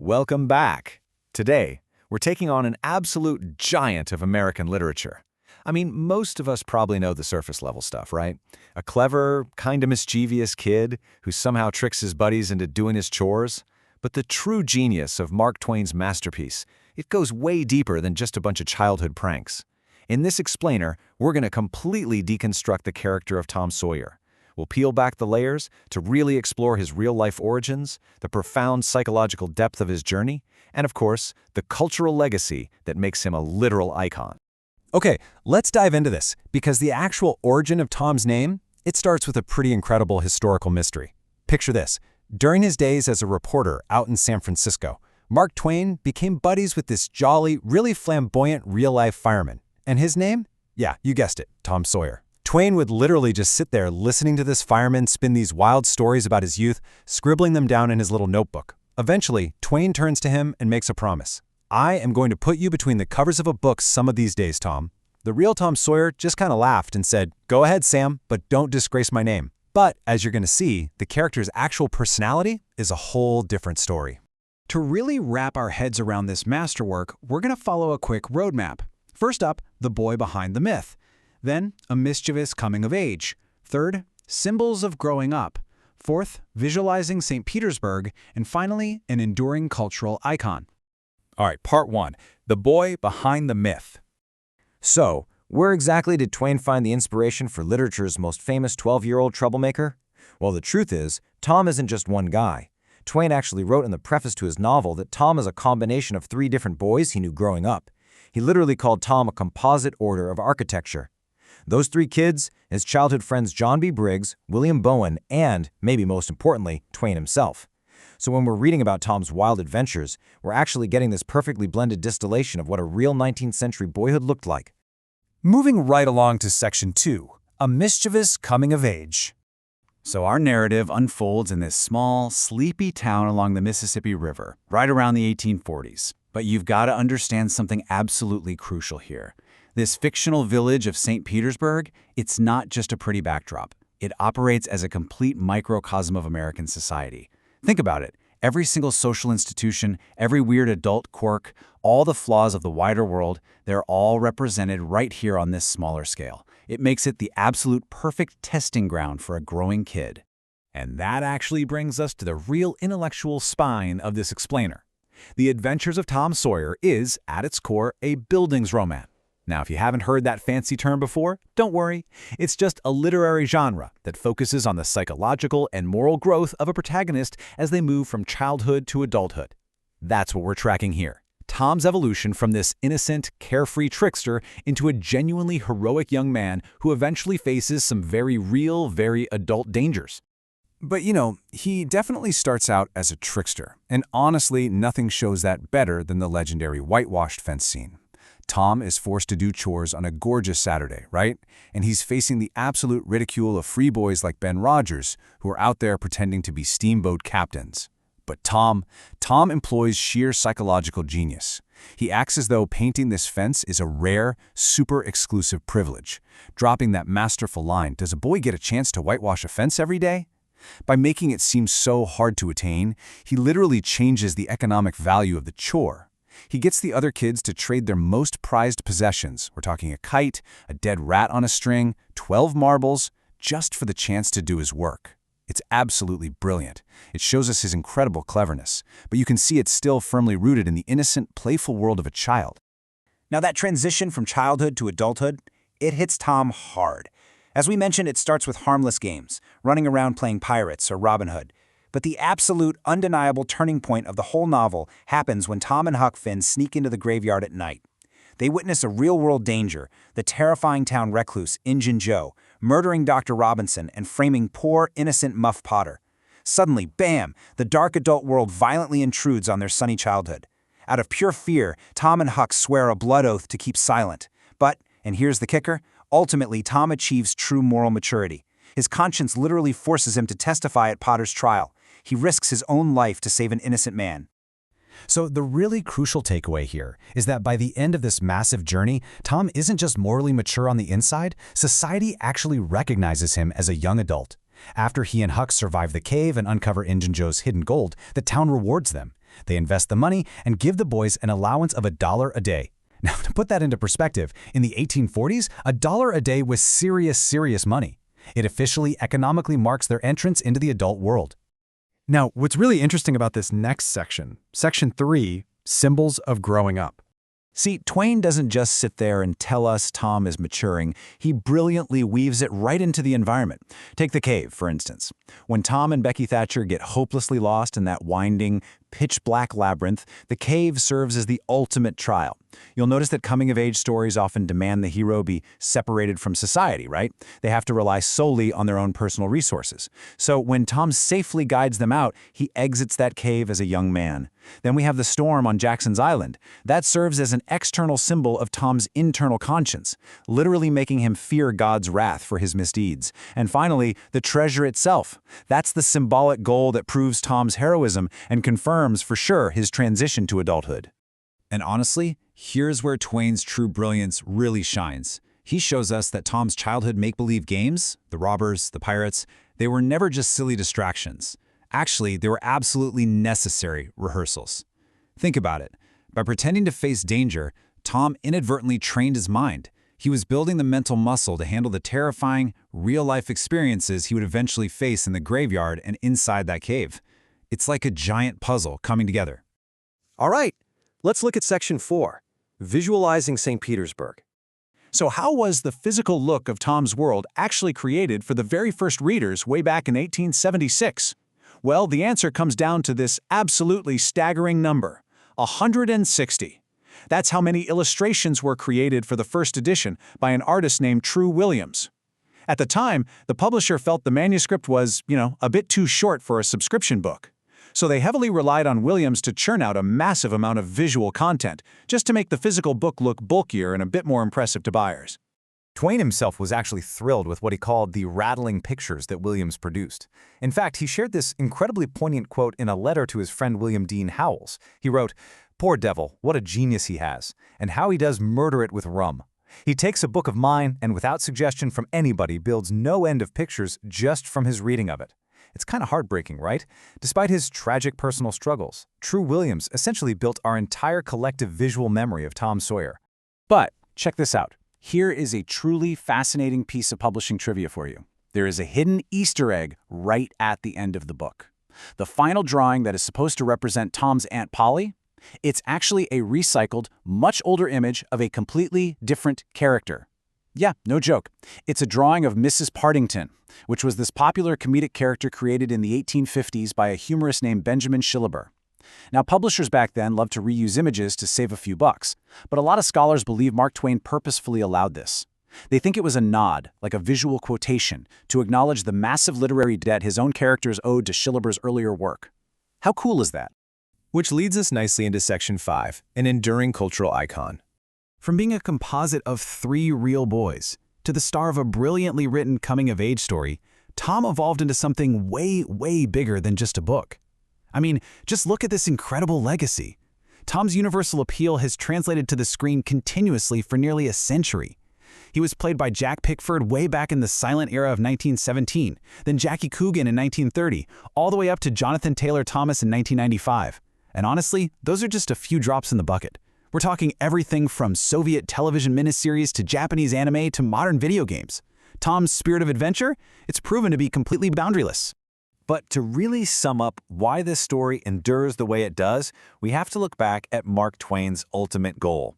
Welcome back. Today, we're taking on an absolute giant of American literature. I mean, most of us probably know the surface level stuff, right? A clever, kinda mischievous kid who somehow tricks his buddies into doing his chores. But the true genius of Mark Twain's masterpiece, it goes way deeper than just a bunch of childhood pranks. In this explainer, we're going to completely deconstruct the character of Tom Sawyer. We'll peel back the layers to really explore his real-life origins, the profound psychological depth of his journey, and of course, the cultural legacy that makes him a literal icon. Okay, let's dive into this, because the actual origin of Tom's name, it starts with a pretty incredible historical mystery. Picture this. During his days as a reporter out in San Francisco, Mark Twain became buddies with this jolly, really flamboyant real-life fireman. And his name? Yeah, you guessed it, Tom Sawyer. Twain would literally just sit there listening to this fireman spin these wild stories about his youth, scribbling them down in his little notebook. Eventually, Twain turns to him and makes a promise. I am going to put you between the covers of a book some of these days, Tom. The real Tom Sawyer just kind of laughed and said, "Go ahead, Sam, but don't disgrace my name." But, as you're going to see, the character's actual personality is a whole different story. To really wrap our heads around this masterwork, we're going to follow a quick roadmap. First up, the boy behind the myth. Then, a mischievous coming of age. Third, symbols of growing up. Fourth, visualizing St. Petersburg. And finally, an enduring cultural icon. All right, part one, the boy behind the myth. So, where exactly did Twain find the inspiration for literature's most famous 12-year-old troublemaker? Well, the truth is, Tom isn't just one guy. Twain actually wrote in the preface to his novel that Tom is a combination of 3 different boys he knew growing up. He literally called Tom a composite order of architecture. Those 3 kids, his childhood friends John B. Briggs, William Bowen, and, maybe most importantly, Twain himself. So when we're reading about Tom's wild adventures, we're actually getting this perfectly blended distillation of what a real 19th century boyhood looked like. Moving right along to section 2, a mischievous coming of age. So our narrative unfolds in this small, sleepy town along the Mississippi River, right around the 1840s. But you've got to understand something absolutely crucial here. This fictional village of St. Petersburg, it's not just a pretty backdrop. It operates as a complete microcosm of American society. Think about it. Every single social institution, every weird adult quirk, all the flaws of the wider world, they're all represented right here on this smaller scale. It makes it the absolute perfect testing ground for a growing kid. And that actually brings us to the real intellectual spine of this explainer. The Adventures of Tom Sawyer is, at its core, a bildungsroman romance. Now, if you haven't heard that fancy term before, don't worry. It's just a literary genre that focuses on the psychological and moral growth of a protagonist as they move from childhood to adulthood. That's what we're tracking here. Tom's evolution from this innocent, carefree trickster into a genuinely heroic young man who eventually faces some very real, very adult dangers. But he definitely starts out as a trickster, and honestly, nothing shows that better than the legendary whitewashed fence scene. Tom is forced to do chores on a gorgeous Saturday, right? And he's facing the absolute ridicule of free boys like Ben Rogers, who are out there pretending to be steamboat captains. But Tom employs sheer psychological genius. He acts as though painting this fence is a rare, super exclusive privilege. Dropping that masterful line, "Does a boy get a chance to whitewash a fence every day?" By making it seem so hard to attain, he literally changes the economic value of the chore. He gets the other kids to trade their most prized possessions. We're talking a kite, a dead rat on a string, 12 marbles, just for the chance to do his work. It's absolutely brilliant. It shows us his incredible cleverness, but you can see it's still firmly rooted in the innocent, playful world of a child. Now that transition from childhood to adulthood, it hits Tom hard. As we mentioned, it starts with harmless games, running around playing pirates or Robin Hood. But the absolute, undeniable turning point of the whole novel happens when Tom and Huck Finn sneak into the graveyard at night. They witness a real-world danger, the terrifying town recluse, Injun Joe, murdering Dr. Robinson and framing poor, innocent Muff Potter. Suddenly, bam, the dark adult world violently intrudes on their sunny childhood. Out of pure fear, Tom and Huck swear a blood oath to keep silent. But, and here's the kicker, ultimately Tom achieves true moral maturity. His conscience literally forces him to testify at Potter's trial. He risks his own life to save an innocent man. So the really crucial takeaway here is that by the end of this massive journey, Tom isn't just morally mature on the inside, society actually recognizes him as a young adult. After he and Huck survive the cave and uncover Injun Joe's hidden gold, the town rewards them. They invest the money and give the boys an allowance of $1 a day. Now, to put that into perspective, in the 1840s, $1 a day was serious money. It officially economically marks their entrance into the adult world. Now, what's really interesting about this next section, Section 3, Symbols of Growing Up. See, Twain doesn't just sit there and tell us Tom is maturing. He brilliantly weaves it right into the environment. Take the cave, for instance. When Tom and Becky Thatcher get hopelessly lost in that winding, pitch-black labyrinth, the cave serves as the ultimate trial. You'll notice that coming-of-age stories often demand the hero be separated from society, right? They have to rely solely on their own personal resources. So when Tom safely guides them out, he exits that cave as a young man. Then we have the storm on Jackson's Island. That serves as an external symbol of Tom's internal conscience, literally making him fear God's wrath for his misdeeds. And finally, the treasure itself. That's the symbolic goal that proves Tom's heroism and confirms for sure his transition to adulthood. And honestly, here's where Twain's true brilliance really shines. He shows us that Tom's childhood make-believe games, the robbers, the pirates, they were never just silly distractions. Actually, they were absolutely necessary rehearsals. Think about it. By pretending to face danger, Tom inadvertently trained his mind. He was building the mental muscle to handle the terrifying, real-life experiences he would eventually face in the graveyard and inside that cave. It's like a giant puzzle coming together. All right, let's look at Section 4, Visualizing St. Petersburg. So how was the physical look of Tom's world actually created for the very first readers way back in 1876? Well, the answer comes down to this absolutely staggering number, 160. That's how many illustrations were created for the first edition by an artist named True Williams. At the time, the publisher felt the manuscript was, a bit too short for a subscription book. So they heavily relied on Williams to churn out a massive amount of visual content, just to make the physical book look bulkier and a bit more impressive to buyers. Twain himself was actually thrilled with what he called the rattling pictures that Williams produced. In fact, he shared this incredibly poignant quote in a letter to his friend William Dean Howells. He wrote, "Poor devil, what a genius he has, and how he does murder it with rum. He takes a book of mine and without suggestion from anybody builds no end of pictures just from his reading of it." It's kind of heartbreaking, right? Despite his tragic personal struggles, True Williams essentially built our entire collective visual memory of Tom Sawyer. But check this out. Here is a truly fascinating piece of publishing trivia for you. There is a hidden Easter egg right at the end of the book. The final drawing that is supposed to represent Tom's Aunt Polly, it's actually a recycled, much older image of a completely different character. Yeah, no joke. It's a drawing of Mrs. Partington, which was this popular comedic character created in the 1850s by a humorist named Benjamin Shillaber. Now, publishers back then loved to reuse images to save a few bucks, but a lot of scholars believe Mark Twain purposefully allowed this. They think it was a nod, like a visual quotation, to acknowledge the massive literary debt his own characters owed to Shillaber's earlier work. How cool is that? Which leads us nicely into Section 5, an enduring cultural icon. From being a composite of 3 real boys to the star of a brilliantly written coming-of-age story, Tom evolved into something way bigger than just a book. I mean, just look at this incredible legacy. Tom's universal appeal has translated to the screen continuously for nearly a century. He was played by Jack Pickford way back in the silent era of 1917, then Jackie Coogan in 1930, all the way up to Jonathan Taylor Thomas in 1995. And honestly, those are just a few drops in the bucket. We're talking everything from Soviet television miniseries to Japanese anime to modern video games. Tom's spirit of adventure, it's proven to be completely boundaryless. But to really sum up why this story endures the way it does, we have to look back at Mark Twain's ultimate goal.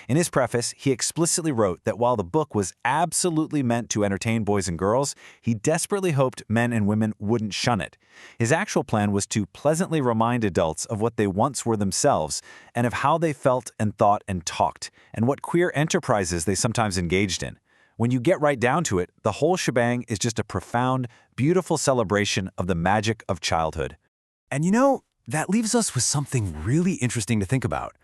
In his preface, he explicitly wrote that while the book was absolutely meant to entertain boys and girls, he desperately hoped men and women wouldn't shun it. His actual plan was to pleasantly remind adults of what they once were themselves, and of how they felt and thought and talked, and what queer enterprises they sometimes engaged in. When you get right down to it, the whole shebang is just a profound, beautiful celebration of the magic of childhood. And that leaves us with something really interesting to think about.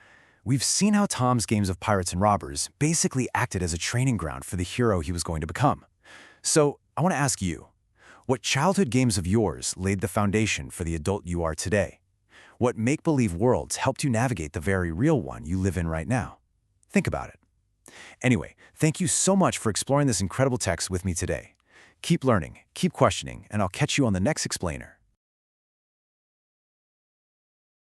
We've seen how Tom's games of pirates and robbers basically acted as a training ground for the hero he was going to become. So I want to ask you, what childhood games of yours laid the foundation for the adult you are today? What make-believe worlds helped you navigate the very real one you live in right now? Think about it. Anyway, thank you so much for exploring this incredible text with me today. Keep learning, keep questioning, and I'll catch you on the next explainer.